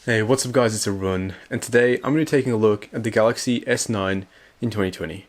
Hey, what's up guys, it's Arun, and today I'm going to be taking a look at the Galaxy S9 in 2020.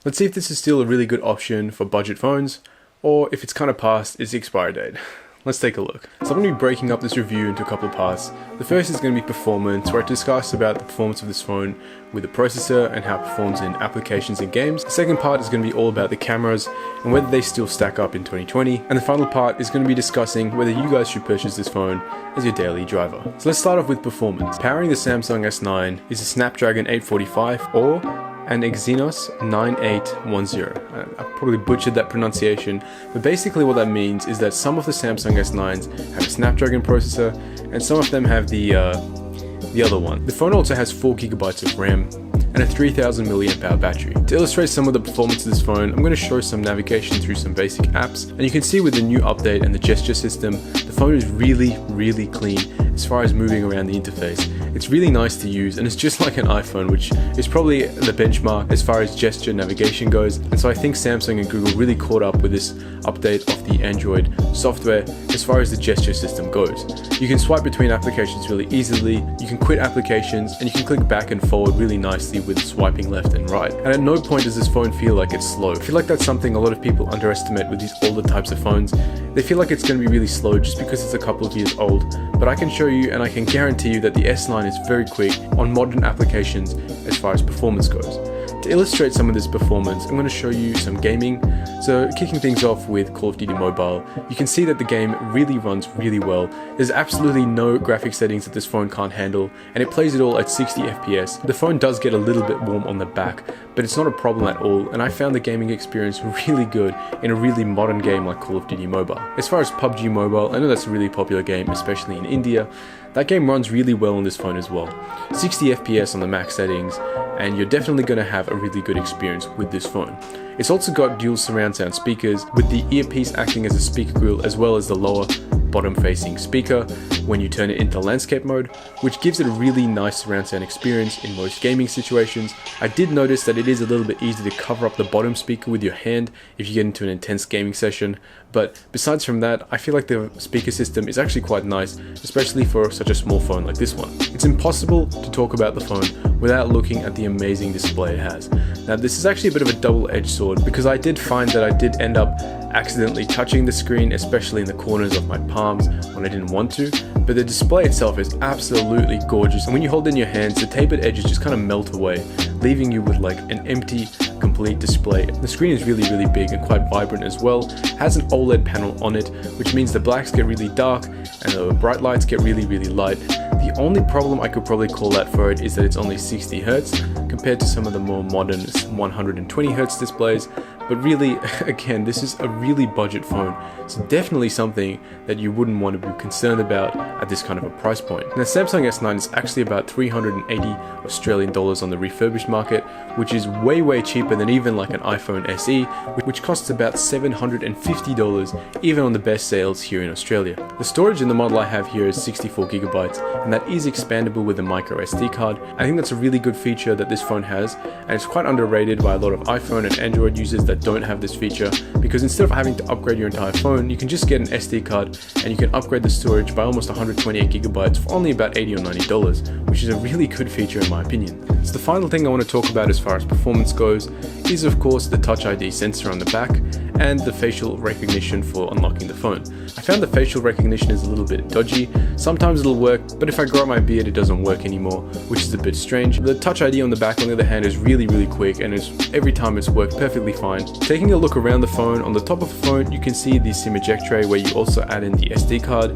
Let's see if this is still a really good option for budget phones, or if it's kind of past its expiry date. Let's take a look. So I'm going to be breaking up this review into a couple of parts. The first is going to be performance, where I discuss about the performance of this phone with the processor and how it performs in applications and games. The second part is going to be all about the cameras and whether they still stack up in 2020. And the final part is going to be discussing whether you guys should purchase this phone as your daily driver. So let's start off with performance. Powering the Samsung S9 is a Snapdragon 845 or an Exynos 9810. I probably butchered that pronunciation, but basically what that means is that some of the Samsung S9s have a Snapdragon processor and some of them have the other one. The phone also has 4GB of RAM and a 3000 mAh battery. To illustrate some of the performance of this phone, I'm going to show some navigation through some basic apps, and you can see with the new update and the gesture system, the phone is really clean as far as moving around the interface. It's really nice to use, and it's just like an iPhone, which is probably the benchmark as far as gesture navigation goes, and so I think Samsung and Google really caught up with this update of the Android software as far as the gesture system goes. You can swipe between applications really easily, you can quit applications, and you can click back and forward really nicely with swiping left and right. And at no point does this phone feel like it's slow. I feel like that's something a lot of people underestimate with these older types of phones. They feel like it's going to be really slow just because it's a couple of years old, but I can show you and I can guarantee you that the S9 is very quick on modern applications as far as performance goes. To illustrate some of this performance, I'm going to show you some gaming. So kicking things off with Call of Duty Mobile, you can see that the game really runs really well. There's absolutely no graphic settings that this phone can't handle, and it plays it all at 60 FPS. The phone does get a little bit warm on the back, but it's not a problem at all, and I found the gaming experience really good in a really modern game like Call of Duty Mobile. As far as PUBG Mobile, I know that's a really popular game, especially in India. That game runs really well on this phone as well. 60 FPS on the max settings, and you're definitely going to have a really good experience with this phone. It's also got dual surround sound speakers, with the earpiece acting as a speaker grill as well as the lower bottom facing speaker when you turn it into landscape mode, which gives it a really nice surround sound experience in most gaming situations. I did notice that it is a little bit easy to cover up the bottom speaker with your hand if you get into an intense gaming session, but besides from that, I feel like the speaker system is actually quite nice, especially for such a small phone like this one. It's impossible to talk about the phone without looking at the amazing display it has. Now this is actually a bit of a double-edged sword, because I did find that I did end up accidentally touching the screen, especially in the corners of my palms when I didn't want to, but the display itself is absolutely gorgeous, and when you hold it in your hands, the tapered edges just kind of melt away, leaving you with like an empty, complete display. The screen is really big and quite vibrant as well. It has an OLED panel on it, which means the blacks get really dark and the bright lights get really light. The only problem I could probably call out for it is that it's only 60 Hz compared to some of the more modern 120 Hz displays. But really, again, this is a really budget phone, so definitely something that you wouldn't want to be concerned about at this kind of a price point. Now, Samsung S9 is actually about 380 Australian dollars on the refurbished market, which is way cheaper than even like an iPhone SE, which costs about $750 even on the best sales here in Australia. The storage in the model I have here is 64GB, and that is expandable with a micro SD card. I think that's a really good feature that this phone has, and it's quite underrated by a lot of iPhone and Android users that don't have this feature, because instead of having to upgrade your entire phone, you can just get an SD card and you can upgrade the storage by almost 128GB for only about $80 or $90, which is a really good feature in my opinion. So the final thing I want to talk about as far as performance goes is of course the Touch ID sensor on the back and the facial recognition for unlocking the phone. I found the facial recognition is a little bit dodgy. Sometimes it'll work, but if I grow out my beard it doesn't work anymore, which is a bit strange. The Touch ID on the back on the other hand is really quick, and every time it's worked perfectly fine. Taking a look around the phone, on the top of the phone you can see the SIM eject tray where you also add in the SD card.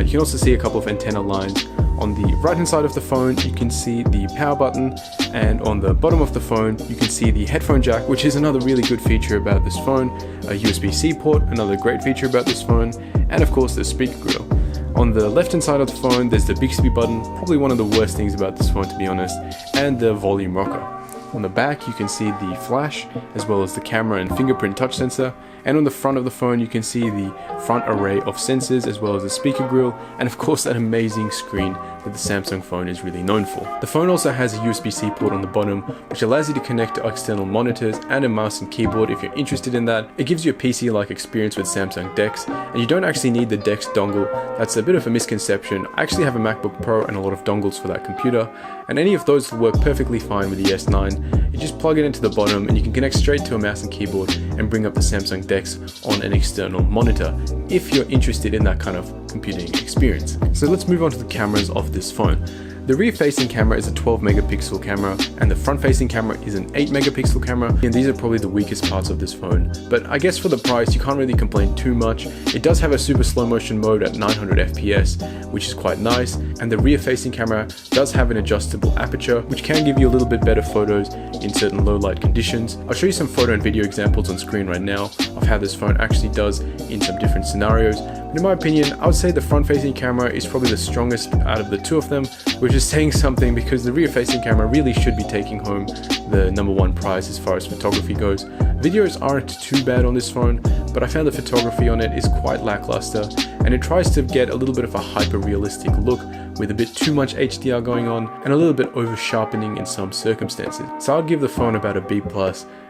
You can also see a couple of antenna lines. On the right hand side of the phone you can see the power button, and on the bottom of the phone you can see the headphone jack, which is another really good feature about this phone. A USB-C port, another great feature about this phone, and of course the speaker grill. On the left hand side of the phone there's the Bixby button, probably one of the worst things about this phone to be honest, and the volume rocker. On the back you can see the flash, as well as the camera and fingerprint touch sensor, and on the front of the phone you can see the front array of sensors as well as the speaker grill, and of course that amazing screen that the Samsung phone is really known for. The phone also has a USB-C port on the bottom, which allows you to connect to external monitors and a mouse and keyboard if you're interested in that. It gives you a PC-like experience with Samsung DeX, and you don't actually need the DeX dongle. That's a bit of a misconception. I actually have a MacBook Pro and a lot of dongles for that computer, and any of those will work perfectly fine with the S9. You just plug it into the bottom and you can connect straight to a mouse and keyboard and bring up the Samsung DeX on an external monitor if you're interested in that kind of computing experience. So let's move on to the cameras of this phone. The rear-facing camera is a 12 megapixel camera and the front-facing camera is an 8 megapixel camera, and these are probably the weakest parts of this phone. But I guess for the price you can't really complain too much. It does have a super slow motion mode at 900 FPS, which is quite nice, and the rear-facing camera does have an adjustable aperture, which can give you a little bit better photos in certain low light conditions. I'll show you some photo and video examples on screen right now of how this phone actually does in some different scenarios. But in my opinion, I would say the front-facing camera is probably the strongest out of the two of them, which is saying something because the rear-facing camera really should be taking home the #1 prize as far as photography goes. Videos aren't too bad on this phone, but I found the photography on it is quite lackluster, and it tries to get a little bit of a hyper-realistic look with a bit too much HDR going on and a little bit over-sharpening in some circumstances. So I'd give the phone about a B+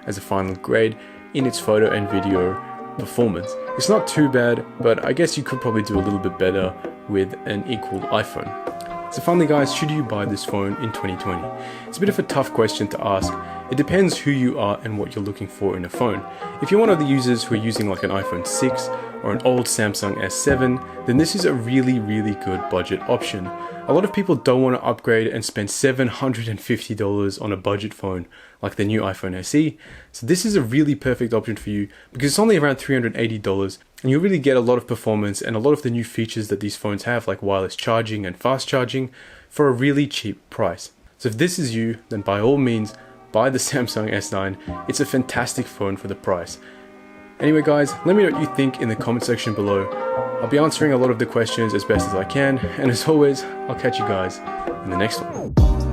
as a final grade in its photo and video performance. It's not too bad, but I guess you could probably do a little bit better with an equal iPhone. So finally guys, should you buy this phone in 2020? It's a bit of a tough question to ask. It depends who you are and what you're looking for in a phone. If you're one of the users who are using like an iPhone 6 or an old Samsung S7, then this is a really good budget option. A lot of people don't want to upgrade and spend $750 on a budget phone like the new iPhone SE, so this is a really perfect option for you because it's only around $380 and you'll really get a lot of performance and a lot of the new features that these phones have, like wireless charging and fast charging, for a really cheap price. So if this is you, then by all means buy the Samsung S9. It's a fantastic phone for the price. Anyway guys, let me know what you think in the comment section below. I'll be answering a lot of the questions as best as I can, and as always, I'll catch you guys in the next one.